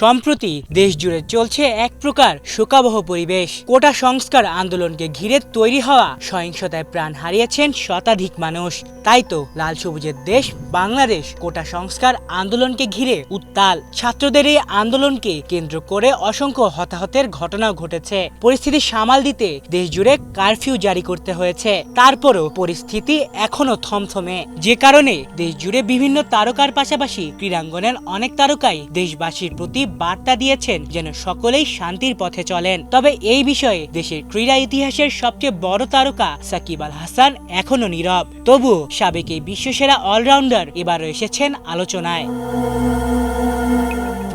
সম্প্রতি দেশ জুড়ে চলছে এক প্রকার শোকাবহ পরিবেশ। কোটা সংস্কার আন্দোলনকে ঘিরে তৈরি হওয়া সহিংসতায় প্রাণ হারিয়েছেন শতাধিক মানুষ। তাই তো লাল সবুজের দেশ বাংলাদেশ কোটা সংস্কার আন্দোলনকে ঘিরে উত্তাল। ছাত্রদের এই আন্দোলনকে কেন্দ্র করে অসংখ্য হতাহতের ঘটনাও ঘটেছে। পরিস্থিতি সামাল দিতে দেশ জুড়ে কারফিউ জারি করতে হয়েছে। তারপরও পরিস্থিতি এখনো থমথমে, যে কারণে দেশ জুড়ে বিভিন্ন তারকার পাশাপাশি ক্রীড়াঙ্গনের অনেক তারকাই দেশবাসীর প্রতি বার্তা দিয়েছেন যেন সকলেই শান্তির পথে চলেন। তবে এই বিষয়ে দেশের ক্রীড়া ইতিহাসের সবচেয়ে বড় তারকা সাকিব আল হাসান এখনো নীরব। তবুও সাবেক এই বিশ্বসেরা অলরাউন্ডার এবারও এসেছেন আলোচনায়।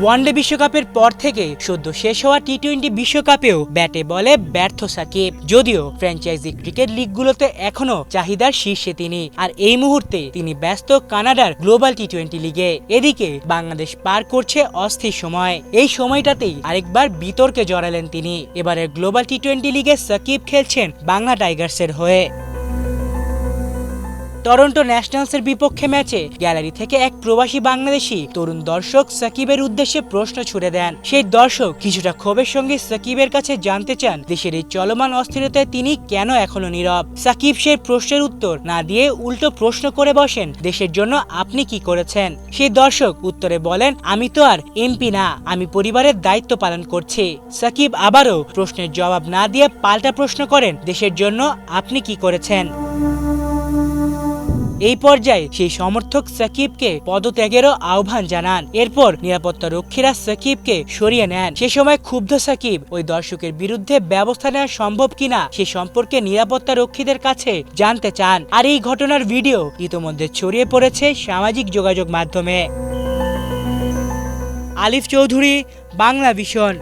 ওয়ানডে বিশ্বকাপের পর থেকে সদ্য শেষ হওয়া টি-20 বিশ্বকাপেও ব্যাটে বলে ব্যর্থ সাকিব। যদিও ফ্র্যাঞ্চাইজি ক্রিকেট লিগগুলোতে এখনো চাহিদার শীর্ষে তিনি, আর এই মুহূর্তে তিনি ব্যস্ত কানাডার গ্লোবাল টি-20 লিগে। এদিকে বাংলাদেশ পার করছে অস্থির সময়। এই সময়টাতেই আরেকবার বিতর্কে জড়ালেন তিনি। এবারের গ্লোবাল টি-20 লিগে সাকিব খেলছেন বাংলা টাইগার্সের হয়ে। টরন্টো ন্যাশনালসের বিপক্ষে ম্যাচে গ্যালারি থেকে এক প্রবাসী বাংলাদেশি তরুণ দর্শক সাকিবের উদ্দেশ্যে প্রশ্ন ছুড়ে দেন। সেই দর্শক কিছুটা ক্ষোভের সঙ্গে সাকিবের কাছে জানতে চান দেশের এই চলমান অস্থিরতায় তিনি কেন এখনো নীরব। সাকিব সেই প্রশ্নের উত্তর না দিয়ে উল্টো প্রশ্ন করে বসেন, দেশের জন্য আপনি কি করেছেন? সেই দর্শক উত্তরে বলেন, আমি তো আর এমপি না, আমি পরিবারের দায়িত্ব পালন করছি। সাকিব আবারও প্রশ্নের জবাব না দিয়ে পাল্টা প্রশ্ন করেন, দেশের জন্য আপনি কি করেছেন? এই পর্যায়ে সেই সমর্থক সাকিবকে পদত্যাগেরও আহ্বান জানান। এরপর নিরাপত্তা রক্ষীরা সাকিবকে সরিয়ে নেন। সে সময় ক্ষুব্ধ সাকিব ওই দর্শকের বিরুদ্ধে ব্যবস্থা নেওয়া সম্ভব কিনা সে সম্পর্কে নিরাপত্তা রক্ষীদের কাছে জানতে চান। আর এই ঘটনার ভিডিও ইতোমধ্যে ছড়িয়ে পড়েছে সামাজিক যোগাযোগ মাধ্যমে। আলিফ চৌধুরী, বাংলা ভিশন।